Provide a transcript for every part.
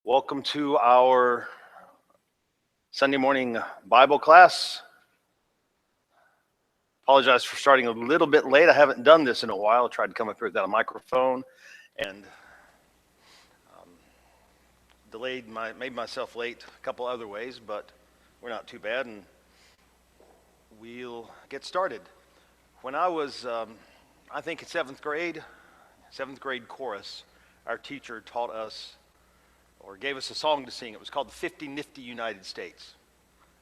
Welcome to our Sunday morning Bible class. Apologize for starting a little bit late. I haven't done this in a while. I tried to come up here without a microphone and made myself late a couple other ways, but we're not too bad, and we'll get started. When I was, I think in seventh grade chorus, our teacher taught us or gave us a song to sing. It was called the 50 Nifty United States.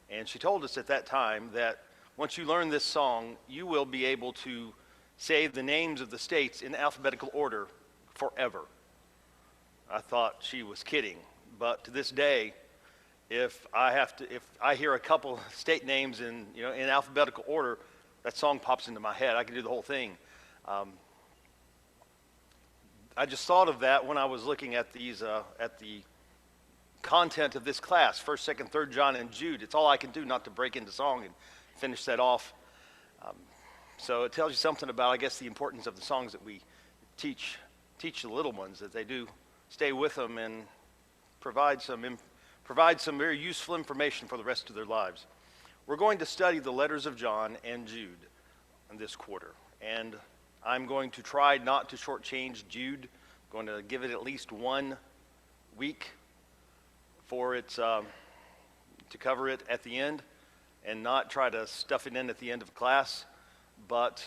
And she told us at that time that once you learn this song, you will be able to say the names of the states in alphabetical order forever. I thought she was kidding, but to this day, if I hear a couple state names in alphabetical order, that song pops into my head. I can do the whole thing. I just thought of that when I was looking at these at the content of this class, 1st, 2nd, 3rd John, and Jude. It's all I can do not to break into song and finish that off. So it tells you something about, I guess, the importance of the songs that we teach the little ones, that they do stay with them and provide some very useful information for the rest of their lives. We're going to study the letters of John and Jude in this quarter, and I'm going to try not to shortchange Jude. I'm going to give it at least 1 week for it to cover it at the end, and not try to stuff it in at the end of class. But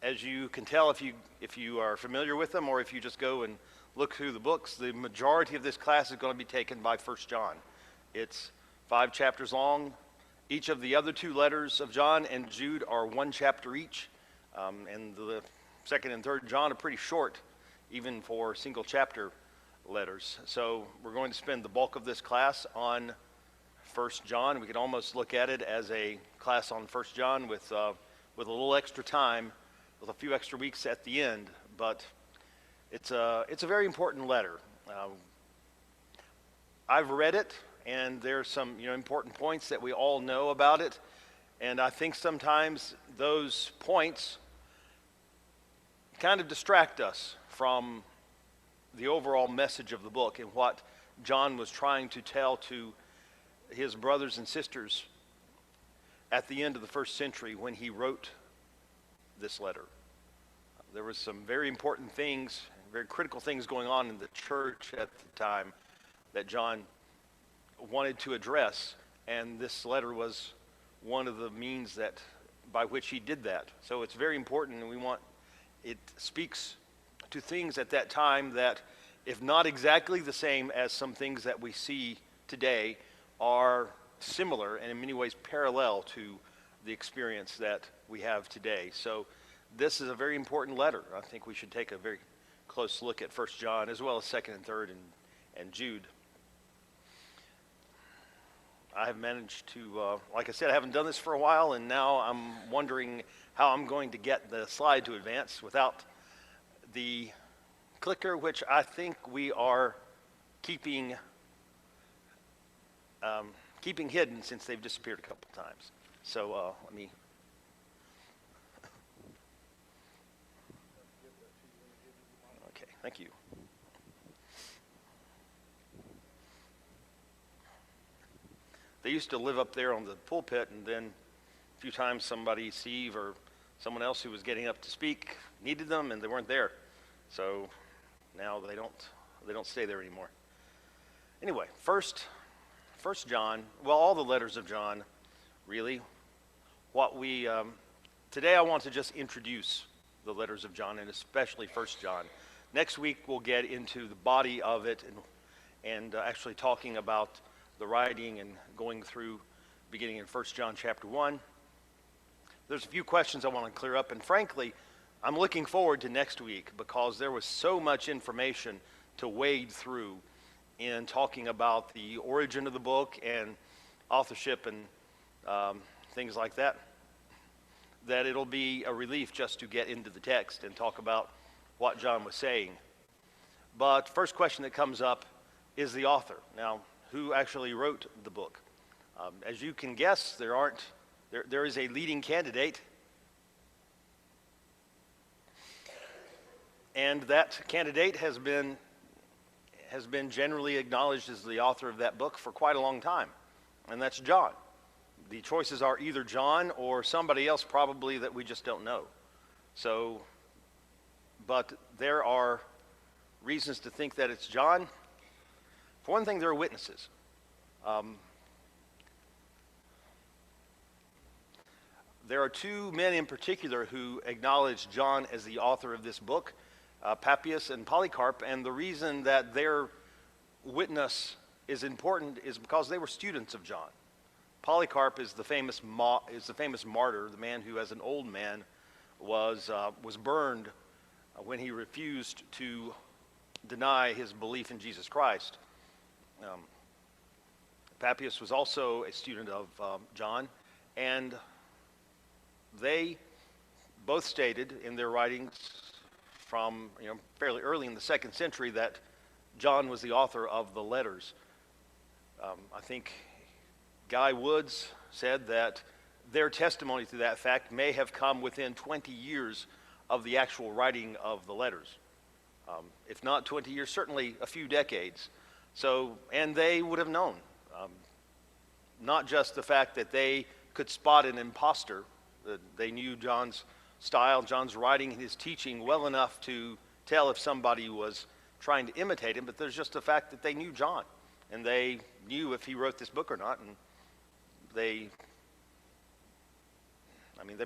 as you can tell, if you are familiar with them, or if you just go and look through the books, the majority of this class is going to be taken by 1st John. It's 5 chapters long. Each of the other 2 letters of John and Jude are 1 chapter each, and the 2nd and 3rd John are pretty short, even for single chapter letters. So we're going to spend the bulk of this class on 1st John. We could almost look at it as a class on 1st John with a little extra time, with a few extra weeks at the end. But it's a very important letter. I've read it, and there's some important points that we all know about it. And I think sometimes those points kind of distract us from the overall message of the book and what John was trying to tell to his brothers and sisters at the end of the 1st century when he wrote this letter. There was some very important things, very critical things going on in the church at the time that John wanted to address, and this letter was one of the means by which he did that. So it's very important, and it speaks to things at that time that, if not exactly the same as some things that we see today, are similar and in many ways parallel to the experience that we have today. So this is a very important letter. I think we should take a very close look at 1st John as well as 2nd and 3rd and Jude. I have managed to, like I said, I haven't done this for a while, and now I'm wondering how I'm going to get the slide to advance without the clicker, which I think we are keeping hidden since they've disappeared a couple times. So let me. Okay, thank you. They used to live up there on the pulpit, and then a few times somebody, Steve or someone else who was getting up to speak, needed them, and they weren't there. So now they don't stay there anymore. Anyway, first John, well, all the letters of John, really. Today I want to just introduce the letters of John, and especially 1st John. Next week we'll get into the body of it and actually talking about the writing and going through, beginning in 1st John chapter 1. There's a few questions I want to clear up, and frankly, I'm looking forward to next week because there was so much information to wade through in talking about the origin of the book and authorship and things like that, that it'll be a relief just to get into the text and talk about what John was saying. But first question that comes up is the author. Now, who actually wrote the book? As you can guess, there is a leading candidate, and that candidate has has been generally acknowledged as the author of that book for quite a long time, and that's John. The choices are either John or somebody else probably that we just don't know. So, but there are reasons to think that it's John. For one thing, there are witnesses. There are two men in particular who acknowledge John as the author of this book, Papias and Polycarp, and the reason that their witness is important is because they were students of John. Polycarp is the famous martyr, the man who, as an old man, was burned when he refused to deny his belief in Jesus Christ. Papias was also a student of John, and they both stated in their writings from fairly early in the 2nd century that John was the author of the letters. I think Guy Woods said that their testimony to that fact may have come within 20 years of the actual writing of the letters. If not 20 years, certainly a few decades. So, and they would have known, not just the fact that they could spot an imposter. They knew John's style, John's writing, his teaching well enough to tell if somebody was trying to imitate him, but there's just the fact that they knew John, and they knew if he wrote this book or not, and they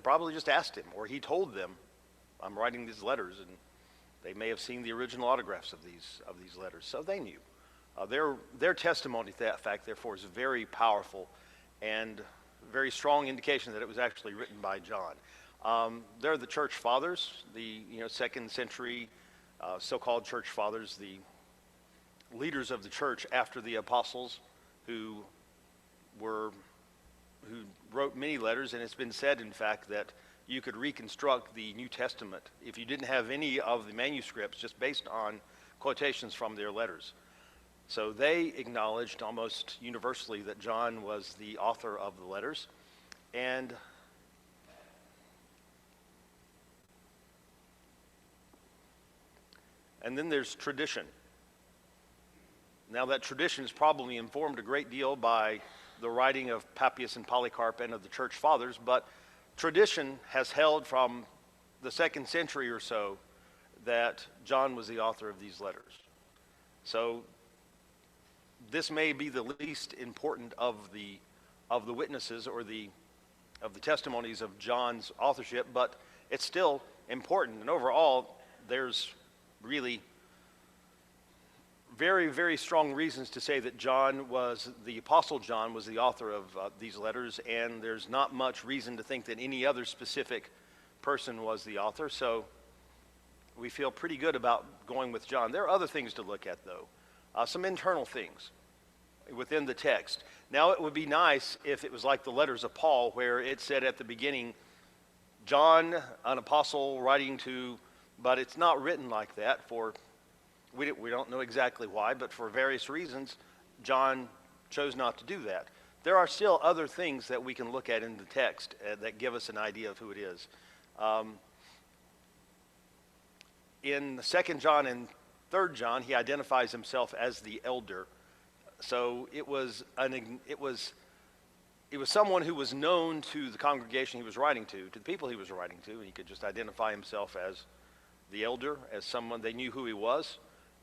probably just asked him, or he told them, I'm writing these letters, and they may have seen the original autographs of these letters, so they knew. Their testimony to that fact, therefore, is very powerful and very strong indication that it was actually written by John. They're the church fathers, the 2nd century so-called church fathers, the leaders of the church after the apostles, who wrote many letters, and it's been said, in fact, that you could reconstruct the New Testament if you didn't have any of the manuscripts, just based on quotations from their letters. So they acknowledged almost universally that John was the author of the letters. And then there's tradition. Now, that tradition is probably informed a great deal by the writing of Papias and Polycarp and of the church fathers, but tradition has held from the 2nd century or so that John was the author of these letters. So this may be the least important of the witnesses or of the testimonies of John's authorship, but it's still important. And overall, there's really very, very strong reasons to say that the Apostle John was the author of these letters, and there's not much reason to think that any other specific person was the author. So we feel pretty good about going with John. There are other things to look at, though. Some internal things within the text. Now, it would be nice if it was like the letters of Paul, where it said at the beginning, John, an apostle writing to, but it's not written like that. We don't know exactly why, but for various reasons, John chose not to do that. There are still other things that we can look at in the text that give us an idea of who it is. In 2 John and 3 John, he identifies himself as the elder. So it was someone who was known to the congregation he was writing to the people he was writing to, and he could just identify himself as the elder, as someone they knew who he was.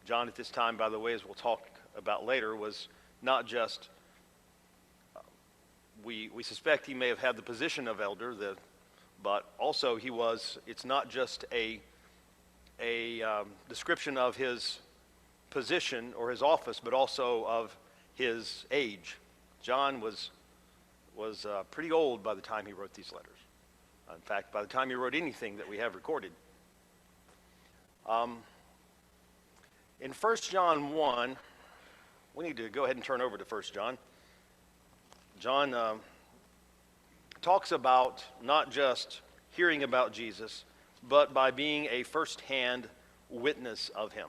John at this time, by the way, as we'll talk about later, was not just, we suspect he may have had the position of elder, but also it's not just a description of his position or his office, but also of his age. John was pretty old by the time he wrote these letters. In fact, by the time he wrote anything that we have recorded. In 1 John 1, we need to go ahead and turn over to 1 John. John talks about not just hearing about Jesus, but by being a first-hand witness of him.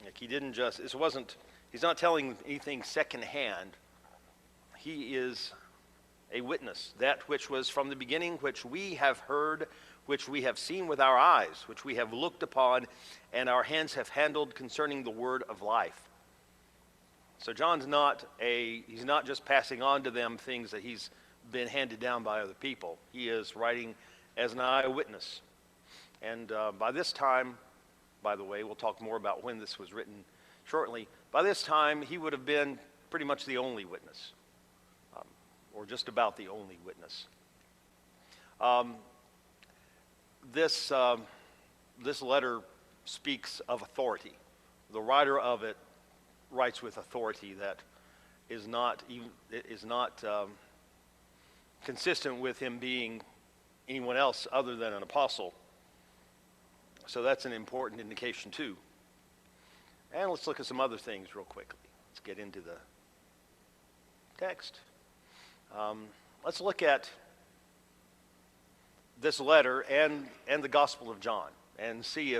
Like he's not telling anything secondhand. He is a witness, that which was from the beginning, which we have heard, which we have seen with our eyes, which we have looked upon, and our hands have handled concerning the word of life. So John's he's not just passing on to them things that he's been handed down by other people. He is writing as an eyewitness. And by this time, by the way, we'll talk more about when this was written shortly. By this time, he would have been pretty much the only witness, or just about the only witness. This letter speaks of authority. The writer of it writes with authority that is not consistent with him being anyone else other than an apostle. So that's an important indication too. And let's look at some other things real quickly. Let's get into the text. Let's look at this letter and the Gospel of John and see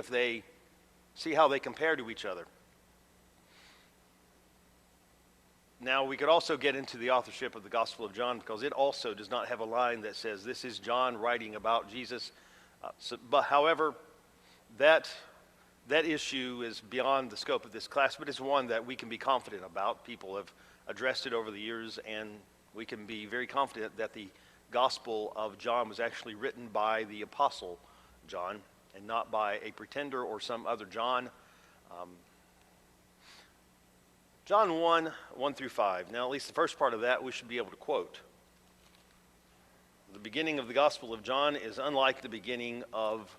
how they compare to each other. Now, we could also get into the authorship of the Gospel of John because it also does not have a line that says, this is John writing about Jesus. But however, that issue is beyond the scope of this class, but it's one that we can be confident about. People have addressed it over the years, and we can be very confident that the Gospel of John was actually written by the Apostle John and not by a pretender or some other John. John 1 through 5. Now, at least the first part of that we should be able to quote. The beginning of the Gospel of John is unlike the beginning of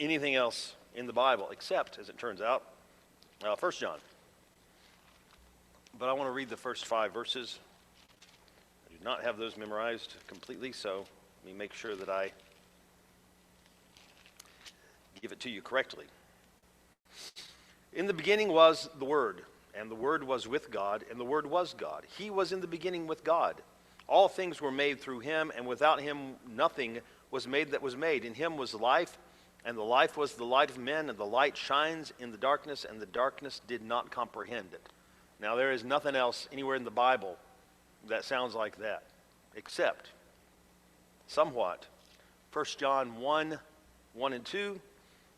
anything else in the Bible, except, as it turns out, 1 John. But I want to read the first 5 verses. I do not have those memorized completely, so let me make sure that I give it to you correctly. In the beginning was the Word, and the Word was with God, and the Word was God. He was in the beginning with God. All things were made through him, and without him nothing was made that was made. In him was life, and the life was the light of men, and the light shines in the darkness, and the darkness did not comprehend it. Now, there is nothing else anywhere in the Bible that sounds like that, except somewhat 1 John 1 and 2,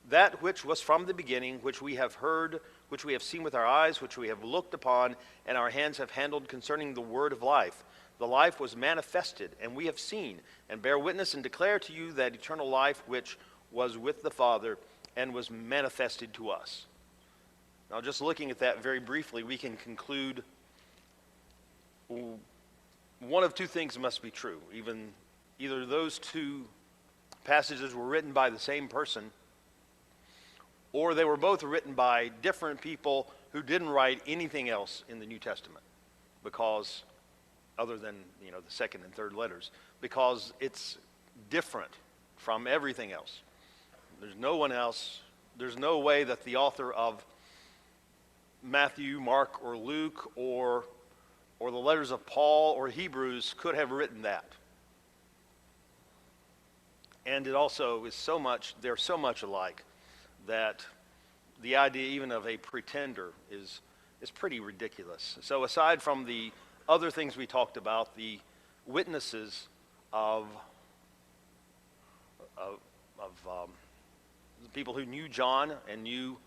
that which was from the beginning, which we have heard, which we have seen with our eyes, which we have looked upon, and our hands have handled concerning the word of life. The life was manifested, and we have seen, and bear witness and declare to you that eternal life which was with the Father and was manifested to us. Now, just looking at that very briefly, we can conclude one of two things must be true. Either those two passages were written by the same person, or they were both written by different people who didn't write anything else in the New Testament, because other than the second and third letters, because it's different from everything else. There's no one else. There's no way that the author of Matthew, Mark, or Luke, or the letters of Paul or Hebrews could have written that. And it also is they're so much alike that the idea even of a pretender is pretty ridiculous. So aside from the other things we talked about, the witnesses of the people who knew John and knew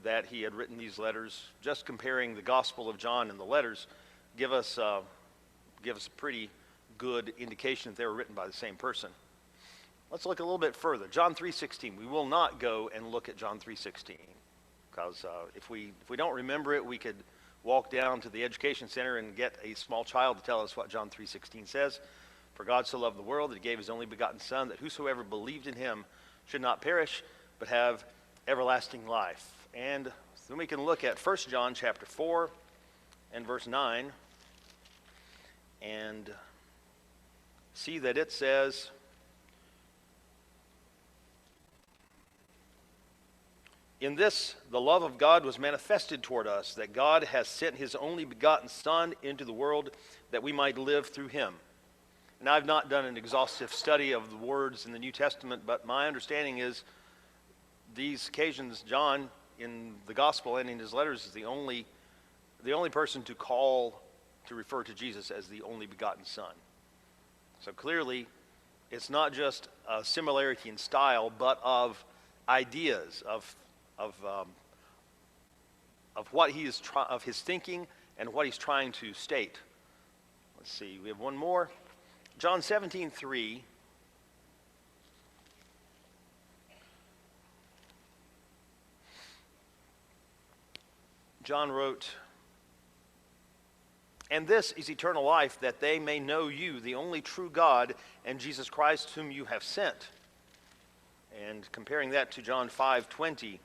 that he had written these letters, just comparing the Gospel of John and the letters, give us a pretty good indication that they were written by the same person. Let's look a little bit further. John 3:16. We will not go and look at John 3:16 because if we don't remember it, we could walk down to the education center and get a small child to tell us what John 3:16 says. For God so loved the world that he gave his only begotten Son, that whosoever believed in him should not perish, but have everlasting life. And then we can look at 1 John chapter 4 and verse 9 and see that it says, in this, the love of God was manifested toward us, that God has sent his only begotten Son into the world that we might live through him. And I've not done an exhaustive study of the words in the New Testament, but my understanding is these occasions, John, in the gospel and in his letters, is the only person to refer to Jesus as the only begotten Son. So clearly, It's not just a similarity in style, but of ideas, of what he is of his thinking and what he's trying to state. Let's see, we have one more. John 17:3. John wrote, "And this is eternal life, that they may know you, the only true God, and Jesus Christ, whom you have sent." And comparing that to John 5:20,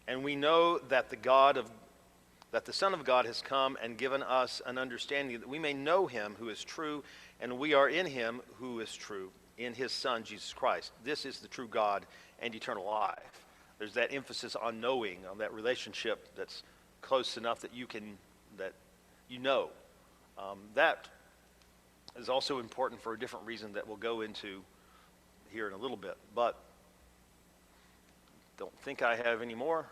"And we know that the Son of God has come and given us an understanding that we may know him who is true, and we are in him who is true, in his Son, Jesus Christ. This is the true God and eternal life." There's that emphasis on knowing, on that relationship that's close enough that you know. That is also important for a different reason that we'll go into here in a little bit. But don't think I have any more.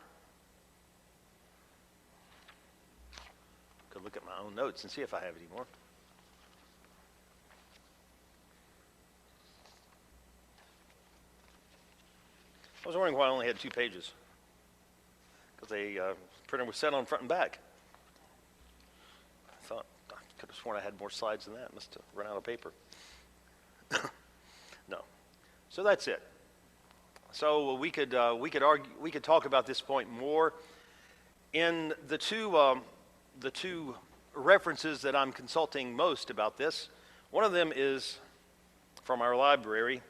Could look at my own notes and see if I have any more. I was wondering why I only had 2 pages. Because the printer was set on front and back. I thought, I could have sworn I had more slides than that. Must have run out of paper. No. So that's it. So we could talk about this point more. In the two references that I'm consulting most about this, one of them is from our library,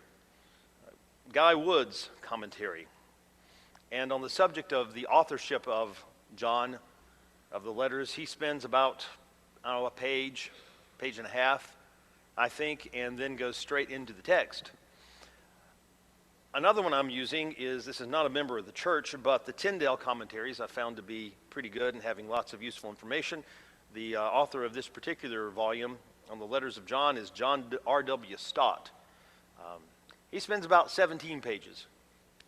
Guy Wood's commentary. And on the subject of the authorship of John, of the letters, he spends about, a page and a half, I think, and then goes straight into the text. Another one I'm using this is not a member of the church, but the Tyndale commentaries I found to be pretty good and having lots of useful information. The author of this particular volume on the letters of John is John R.W. Stott. He spends about 17 pages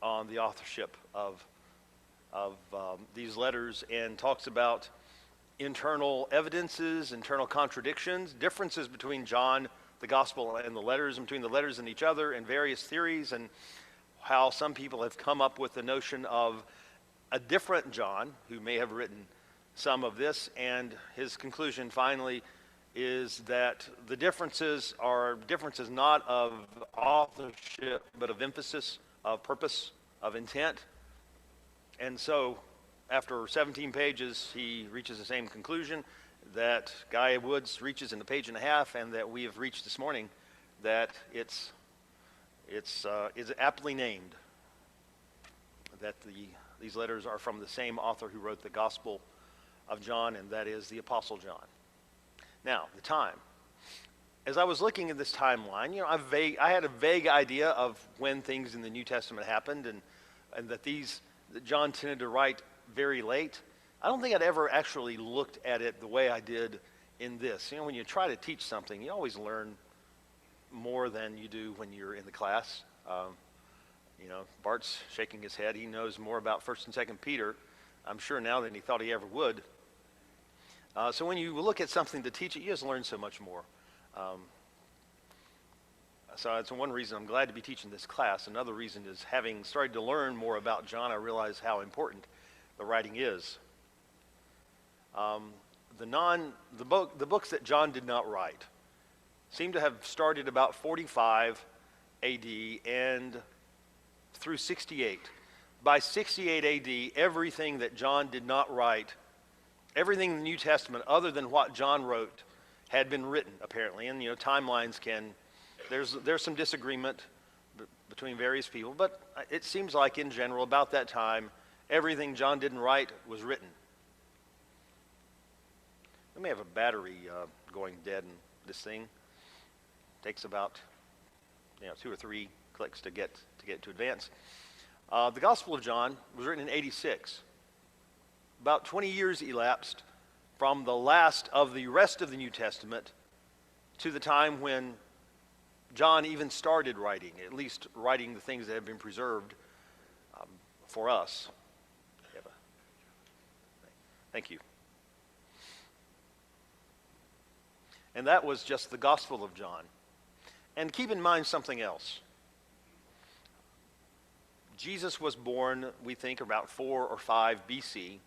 on the authorship of these letters and talks about internal evidences, internal contradictions, differences between John, the gospel, and the letters, and between the letters and each other, and various theories, and how some people have come up with the notion of a different John who may have written some of this, and his conclusion finally is that the differences are differences not of authorship, but of emphasis, of purpose, of intent. And so, after 17 pages, he reaches the same conclusion that Guy Woods reaches in a page and a half, and that we have reached this morning, that it's aptly named, that these letters are from the same author who wrote the Gospel of John, and that is the Apostle John. Now, the time. As I was looking at this timeline, I had a vague idea of when things in the New Testament happened, and that John tended to write very late. I don't think I'd ever actually looked at it the way I did in this. When you try to teach something, you always learn more than you do when you're in the class. Bart's shaking his head. He knows more about 1st and 2nd Peter, I'm sure now, than he thought he ever would. So when you look at something to teach it, you just learn so much more. So that's one reason I'm glad to be teaching this class. Another reason is, having started to learn more about John, I realize how important the writing is. The books that John did not write seem to have started about 45 AD and through 68. By 68 AD, everything that John did not write, everything in the New Testament other than what John wrote, had been written, apparently. And timelines there's some disagreement between various people, but it seems like in general about that time, everything John didn't write was written. We may have a battery going dead in this thing. It takes about 2 or 3 clicks to get to advance. The Gospel of John was written in 86. About 20 years elapsed from the last of the rest of the New Testament to the time when John even started writing, at least writing the things that have been preserved for us. Thank you. And that was just the Gospel of John. And keep in mind something else. Jesus was born, we think, about 4 or 5 BC.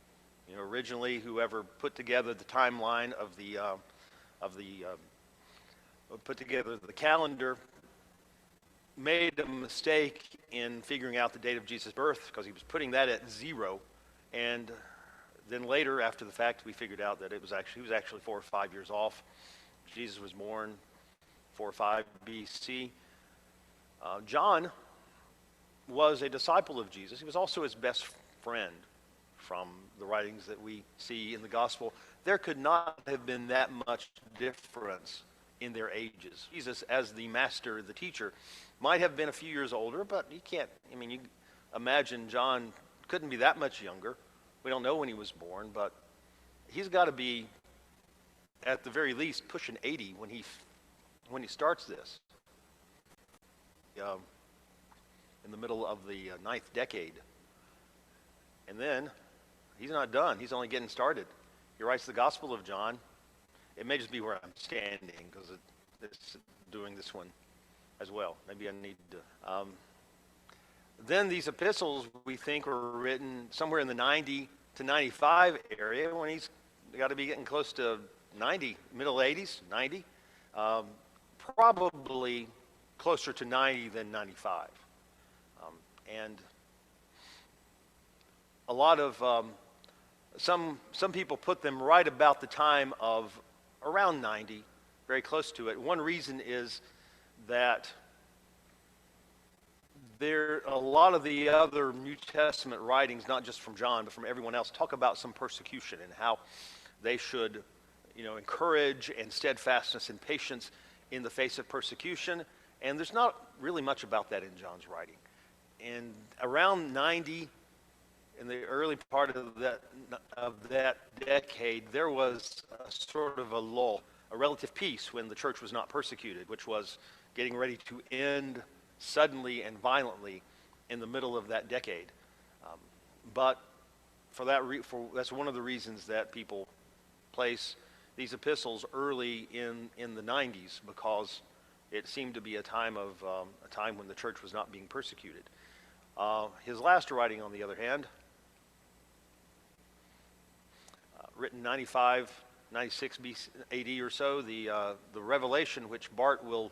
Originally, whoever put together the timeline put together the calendar made a mistake in figuring out the date of Jesus' birth because he was putting that at 0, and then later, after the fact, we figured out that he was actually 4 or 5 years off. Jesus was born 4 or 5 BC. John was a disciple of Jesus. He was also his best friend from the writings that we see in the gospel. There could not have been that much difference in their ages. Jesus, as the master, the teacher, might have been a few years older, but you imagine John couldn't be that much younger. We don't know when he was born, but he's got to be, at the very least, pushing 80 when he starts this. In the middle of the 9th decade. And then, he's not done. He's only getting started. He writes the Gospel of John. It may just be where I'm standing, because it's doing this one as well. Maybe I need to... Then these epistles, we think, were written somewhere in the 90 to 95 area, when he's got to be getting close to 90, middle 80s, 90. Probably closer to 90 than 95. And a lot of, some people put them right about the time of around 90, very close to it. One reason is that a lot of the other New Testament writings, not just from John, but from everyone else, talk about some persecution and how they should, encourage and steadfastness and patience in the face of persecution. And there's not really much about that in John's writing. And around 90, in the early part of that decade, there was a sort of a lull, a relative peace when the church was not persecuted, which was getting ready to end suddenly and violently in the middle of that decade. But that's one of the reasons that people place these epistles early in the 90s, because it seemed to be a time when the church was not being persecuted. His last writing, on the other hand, written 95, 96 AD or so, the Revelation, which Bart will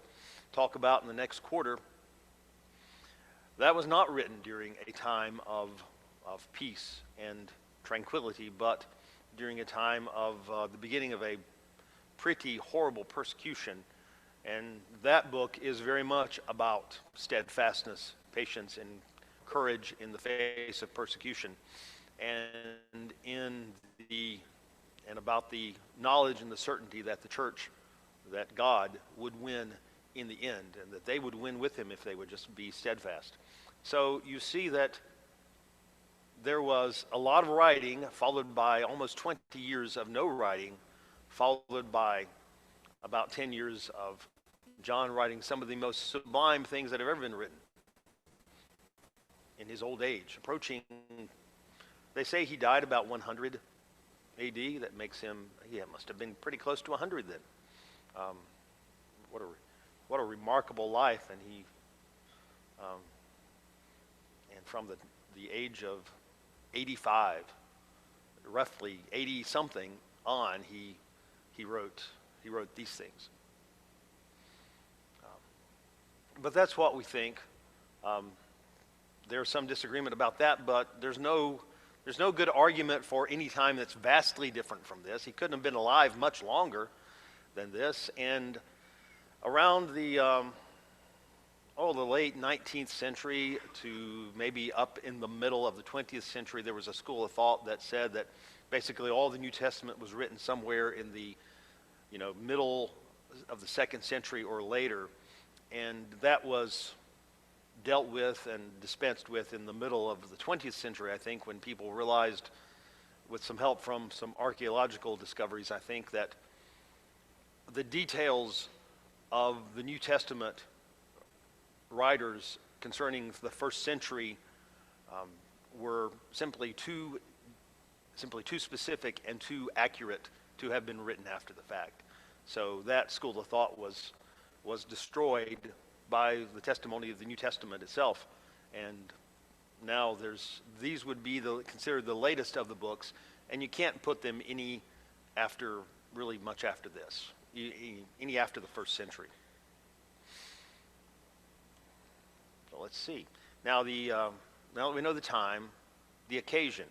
talk about in the next quarter, that was not written during a time of peace and tranquility, but during a time of the beginning of a pretty horrible persecution. And that book is very much about steadfastness, patience, and courage in the face of persecution, and about the knowledge and the certainty that the church, that God would win in the end, and that they would win with him if they would just be steadfast. So you see that there was a lot of writing, followed by almost 20 years of no writing, followed by about 10 years of John writing some of the most sublime things that have ever been written in his old age, approaching, they say he died about 100 AD. That makes him, must have been pretty close to 100 then. What a remarkable life. And he, and from the age of 85, roughly 80 something on, he wrote these things. But that's what we think. There's some disagreement about that, but there's no good argument for any time that's vastly different from this. He couldn't have been alive much longer than this. And around the late 19th century to maybe up in the middle of the 20th century, there was a school of thought that said that basically all the New Testament was written somewhere in the middle of the 2nd century or later, and that was dealt with and dispensed with in the middle of the 20th century, I think, when people realized, with some help from some archaeological discoveries, I think, that the details of the New Testament writers concerning the 1st century were simply too specific and too accurate to have been written after the fact. So that school of thought was was destroyed by the testimony of the New Testament itself. And now these would be considered the latest of the books, and you can't put them really much after this, any after the first century. So let's see. Now now that we know the time, the occasion.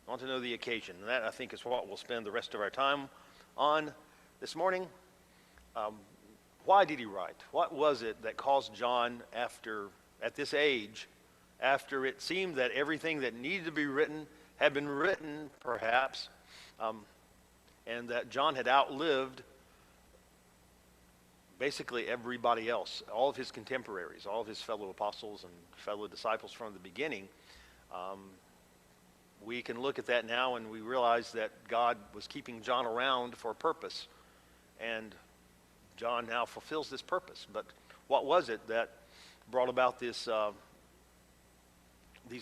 I want to know the occasion. And that, I think, is what we'll spend the rest of our time on this morning. Why did he write? What was it that caused John, at this age, after it seemed that everything that needed to be written had been written, perhaps, and that John had outlived basically everybody else, all of his contemporaries, all of his fellow apostles and fellow disciples from the beginning. We can look at that now and we realize that God was keeping John around for a purpose, and John now fulfills this purpose. But what was it that brought about these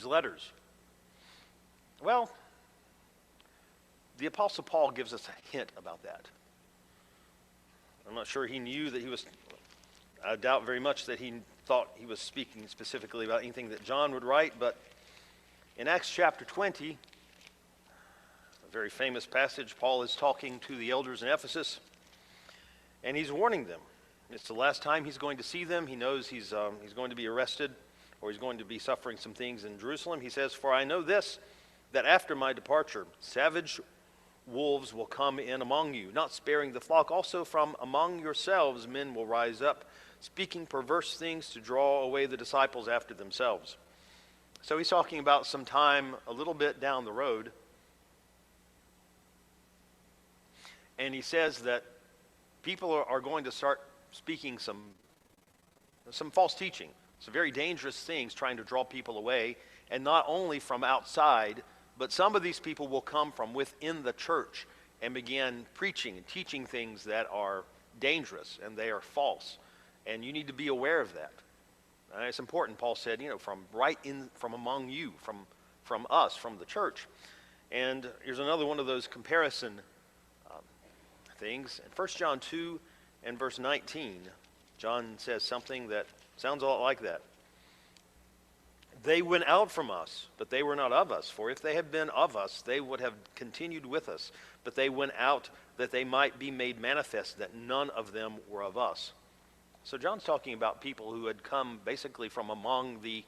letters? Well, the Apostle Paul gives us a hint about that. I'm not sure he knew that I doubt very much that he thought he was speaking specifically about anything that John would write, but in Acts chapter 20, a very famous passage, Paul is talking to the elders in Ephesus, and he's warning them. It's the last time he's going to see them. He knows he's going to be arrested, or he's going to be suffering some things in Jerusalem. He says, "For I know this, that after my departure, savage wolves will come in among you, not sparing the flock. Also from among yourselves men will rise up, speaking perverse things to draw away the disciples after themselves." So he's talking about some time a little bit down the road. And he says that people are going to start speaking some false teaching, some very dangerous things, trying to draw people away, and not only from outside, but some of these people will come from within the church and begin preaching and teaching things that are dangerous and they are false. And you need to be aware of that. It's important, Paul said, from among you, from us, from the church. And here's another one of those comparison things. In 1 John 2 and verse 19, John says something that sounds a lot like that. "They went out from us, but they were not of us. For if they had been of us, they would have continued with us. But they went out that they might be made manifest that none of them were of us." So John's talking about people who had come basically from among the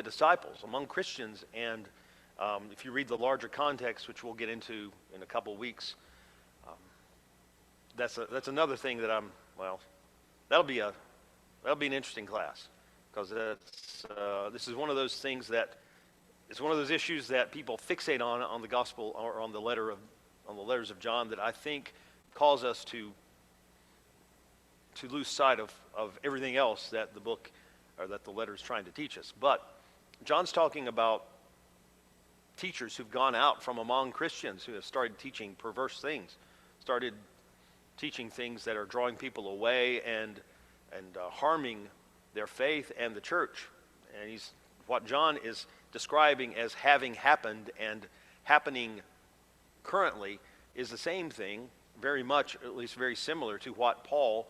disciples, among Christians. And if you read the larger context, which we'll get into in a couple weeks, that's another thing that that'll be an interesting class, because this is one of those things it's one of those issues that people fixate on the gospel or on the letters of John, that I think cause us to lose sight of everything else that the book or that the letter is trying to teach us. But John's talking about teachers who've gone out from among Christians, who have started teaching perverse things, started teaching things that are drawing people away and harming their faith and the church. And what John is describing as having happened and happening currently is the same thing, very much, at least very similar to what Paul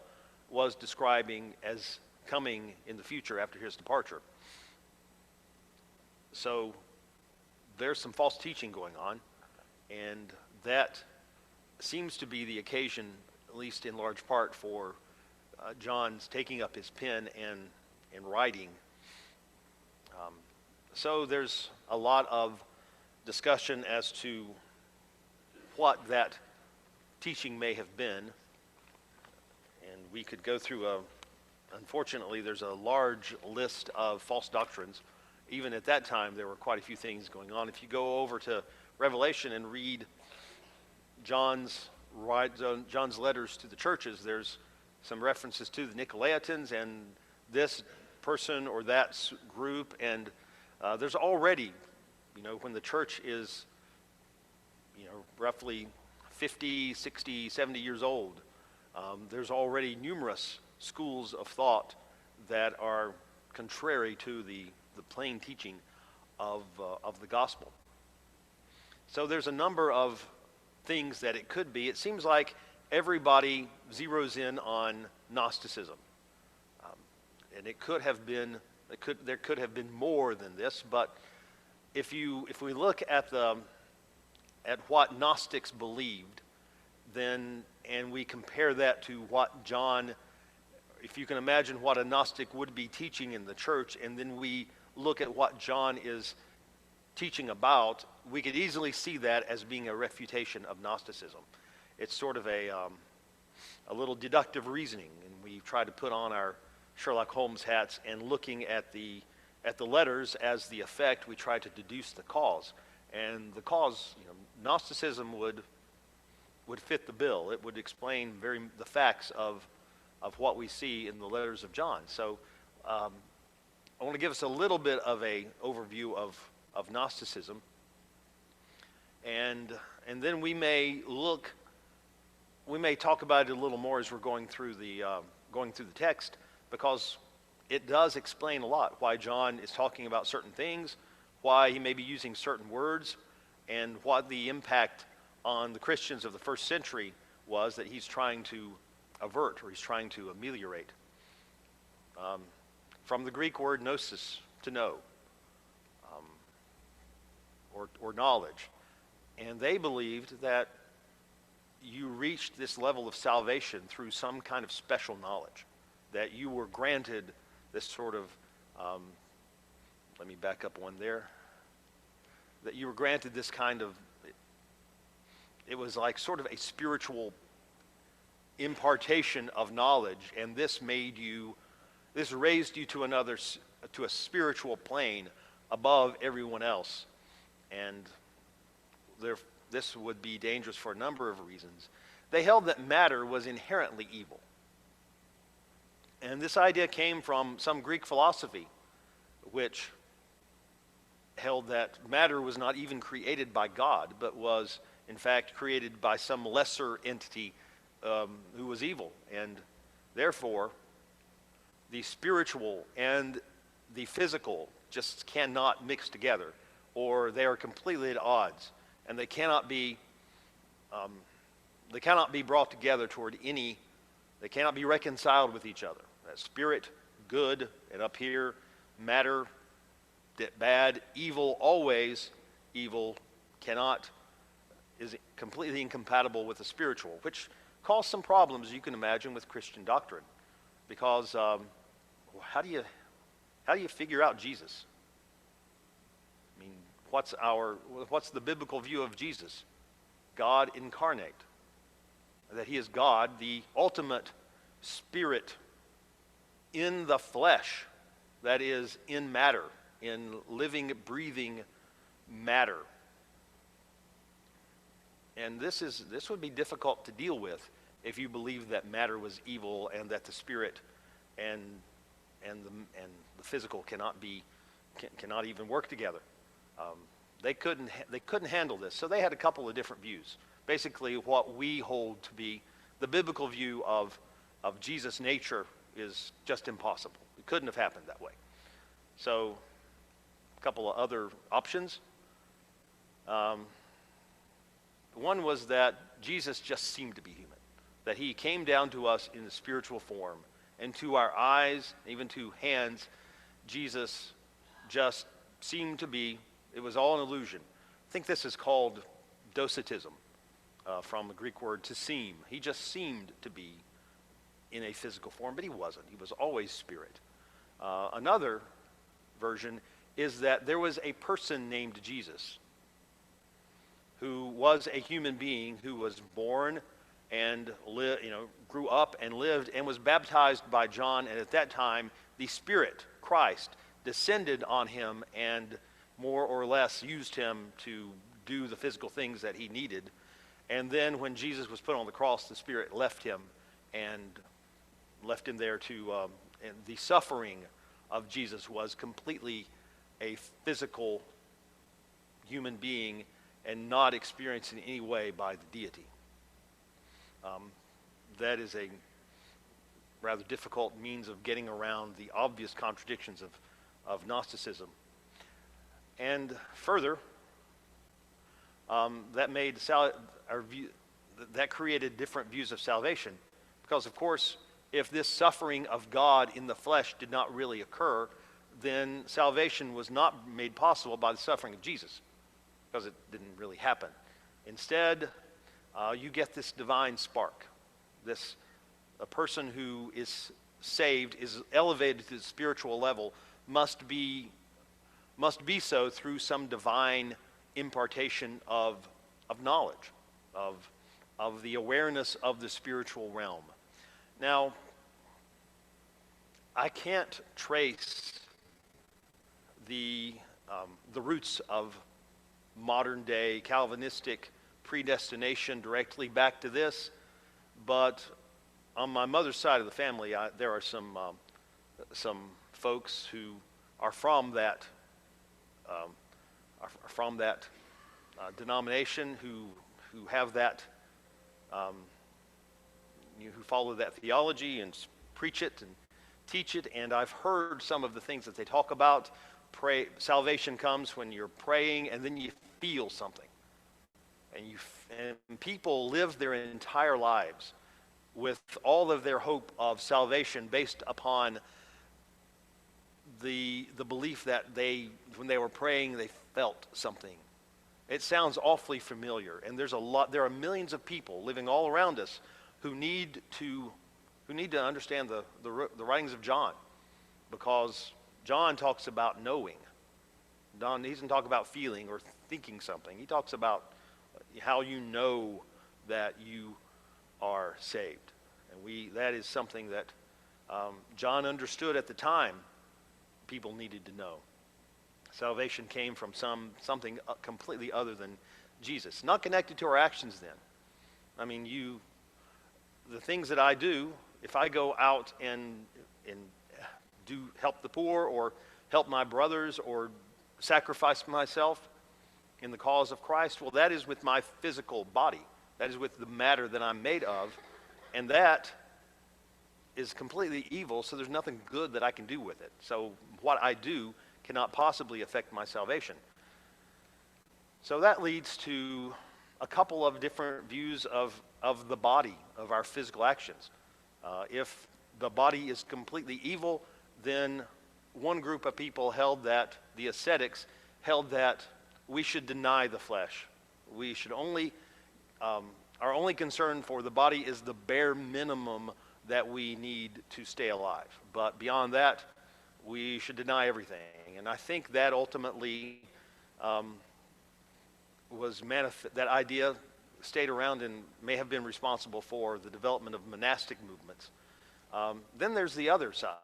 was describing as coming in the future after his departure. So there's some false teaching going on, and that seems to be the occasion, at least in large part, for John's taking up his pen and writing. So there's a lot of discussion as to what that teaching may have been. And we could go through unfortunately, there's a large list of false doctrines. Even at that time, there were quite a few things going on. If you go over to Revelation and read John's letters to the churches, there's some references to the Nicolaitans and this person or that group. And there's already, when the church is, roughly 50, 60, 70 years old, there's already numerous schools of thought that are contrary to the plain teaching of the gospel. So there's a number of things that it could be. It seems like everybody zeroes in on Gnosticism. it could have been, there could have been more than this, but if we look at what Gnostics believed, then, and we compare that to what John, if you can imagine what a Gnostic would be teaching in the church, and then we look at what John is teaching about, we could easily see that as being a refutation of Gnosticism. It's sort of a little deductive reasoning, and we try to put on our Sherlock Holmes hats, and looking at the letters as the effect, we try to deduce the cause. And the cause, Gnosticism would fit the bill. It would explain the facts of what we see in the letters of John. So I want to give us a little bit of a overview of Gnosticism, and then we may talk about it a little more as we're going through the text, because it does explain a lot why John is talking about certain things, why he may be using certain words, and what the impact on the Christians of the first century was that he's trying to avert, or he's trying to ameliorate. From the Greek word gnosis, to know, or knowledge. And they believed that you reached this level of salvation through some kind of special knowledge, that you were granted this sort of, let me back up one there, that you were granted this kind of, it was like sort of a spiritual impartation of knowledge, and this raised you to a spiritual plane above everyone else. And this would be dangerous for a number of reasons. They held that matter was inherently evil. And this idea came from some Greek philosophy, which held that matter was not even created by God, but was, in fact, created by some lesser entity who was evil. And therefore, the spiritual and the physical just cannot mix together, or they are completely at odds, and they cannot be brought together toward any. They cannot be reconciled with each other. That spirit, good, and up here, matter, bad, evil, always evil, is completely incompatible with the spiritual, which caused some problems, you can imagine, with Christian doctrine, because how do you figure out Jesus? I mean, what's the biblical view of Jesus? God incarnate. That he is God, the ultimate spirit in the flesh, that is, in matter, in living, breathing matter. And this would be difficult to deal with if you believe that matter was evil, and that the spirit and the physical cannot even work together. They couldn't handle this, so they had a couple of different views. Basically, what we hold to be the biblical view of Jesus' nature is just impossible. It couldn't have happened that way. So, a couple of other options. One was that Jesus just seemed to be human, that he came down to us in the spiritual form, and to our eyes, even to hands, Jesus just seemed to be, it was all an illusion. I think this is called docetism, from the Greek word to seem. He just seemed to be in a physical form, but he wasn't. He was always spirit. Another version is that there was a person named Jesus who was a human being who was born and grew up and lived and was baptized by John, and at that time the Spirit, Christ, descended on him and more or less used him to do the physical things that he needed. And then when Jesus was put on the cross, the Spirit left him there to, and the suffering of Jesus was completely a physical human being and not experienced in any way by the deity. That is a rather difficult means of getting around the obvious contradictions of Gnosticism. And further, that created different views of salvation, because of course if this suffering of God in the flesh did not really occur, then salvation was not made possible by the suffering of Jesus, because it didn't really happen. Instead, you get this divine spark. A person who is saved, is elevated to the spiritual level, must be so through some divine impartation of knowledge, of the awareness of the spiritual realm. Now, I can't trace the roots of modern day Calvinistic predestination directly back to this, but on my mother's side of the family, there are some folks who are from that denomination, who have that, who follow that theology and preach it and teach it. And I've heard some of the things that they talk about. Salvation comes when you're praying and then you feel something, and people live their entire lives with all of their hope of salvation based upon the belief that when they were praying, they felt something. It sounds awfully familiar, and there are millions of people living all around us who need to understand the writings of John, because John talks about knowing. He doesn't talk about feeling or thinking something. He talks about how you know that you are saved. And that is something that John understood at the time people needed to know. Salvation came from something completely other than Jesus. Not connected to our actions then. I mean, the things that I do, if I go out and do help the poor or help my brothers or sacrifice myself in the cause of Christ, well, that is with my physical body. That is with the matter that I'm made of, and that is completely evil, so there's nothing good that I can do with it. So what I do cannot possibly affect my salvation. So that leads to a couple of different views of the body, of our physical actions. If the body is completely evil, then one group of people the ascetics held that we should deny the flesh. We should our only concern for the body is the bare minimum that we need to stay alive. But beyond that, we should deny everything. And I think that ultimately that idea stayed around and may have been responsible for the development of monastic movements. Then there's the other side,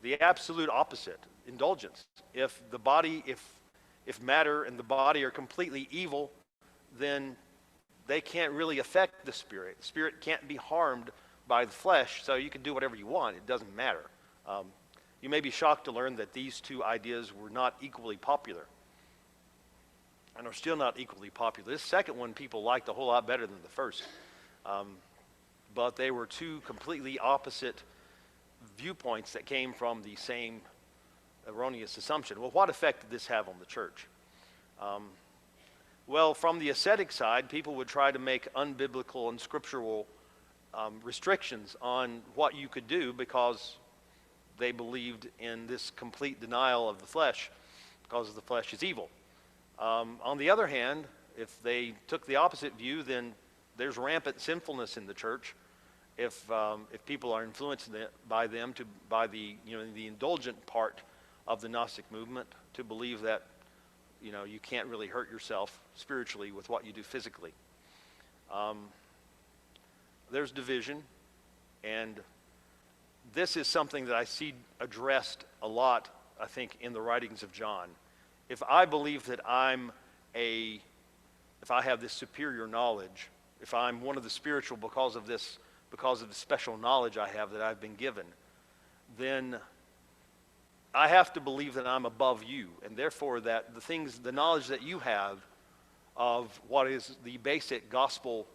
the absolute opposite, indulgence. If matter and the body are completely evil, then they can't really affect the spirit. The spirit can't be harmed by the flesh, so you can do whatever you want. It doesn't matter. You may be shocked to learn that these two ideas were not equally popular, and are still not equally popular. This second one people liked a whole lot better than the first. But they were two completely opposite viewpoints that came from the same erroneous assumption. Well, what effect did this have on the church? Well, from the ascetic side, people would try to make unbiblical and scriptural restrictions on what you could do, because they believed in this complete denial of the flesh, because the flesh is evil. On the other hand, if they took the opposite view, then there's rampant sinfulness in the church. If people are influenced by the indulgent part of the Gnostic movement, to believe that you can't really hurt yourself spiritually with what you do physically. There's division, and this is something that I see addressed a lot, I think, in the writings of John. If I believe that if I have this superior knowledge, if I'm one of the spiritual because of the special knowledge I have that I've been given, then I have to believe that I'm above you, and therefore that the knowledge that you have of what is the basic gospel,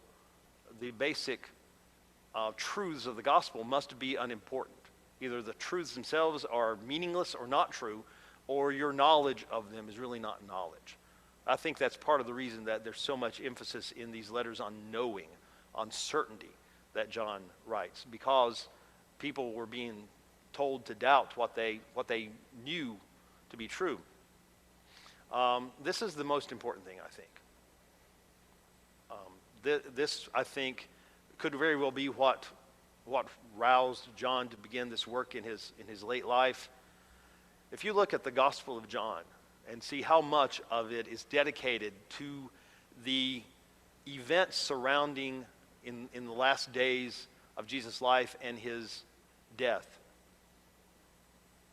the basic truths of the gospel must be unimportant. Either the truths themselves are meaningless or not true, or your knowledge of them is really not knowledge. I think that's part of the reason that there's so much emphasis in these letters on knowing, on certainty. that John writes, because people were being told to doubt what they knew to be true. This is the most important thing, I think. This, I think, could very well be what roused John to begin this work in his late life. If you look at the Gospel of John and see how much of it is dedicated to the events surrounding in the last days of Jesus' life and his death,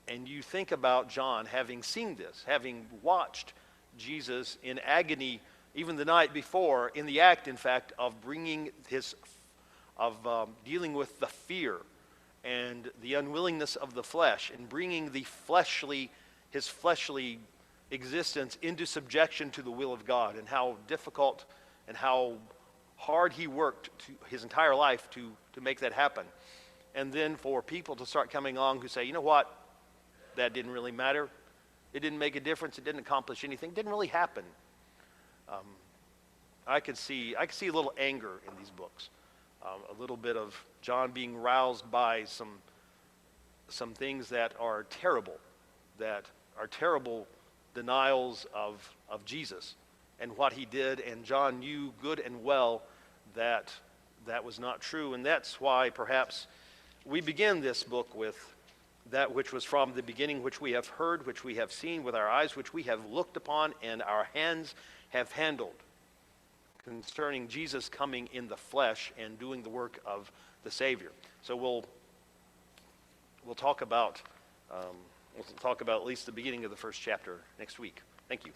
and you think about John having seen this, having watched Jesus in agony even the night before, in the act, in fact, of bringing dealing with the fear and the unwillingness of the flesh, and bringing his fleshly existence into subjection to the will of God, and how difficult and how hard he worked his entire life to make that happen. And then for people to start coming along who say, you know what, that didn't really matter. It didn't make a difference. It didn't accomplish anything. It didn't really happen. I could see a little anger in these books. A little bit of John being roused by some things that are terrible denials of Jesus and what he did, and John knew good and well that was not true. And that's why perhaps we begin this book with that which was from the beginning, which we have heard, which we have seen with our eyes, which we have looked upon, and our hands have handled, concerning Jesus coming in the flesh and doing the work of the Savior. So we'll talk about at least the beginning of the first chapter next week. Thank you.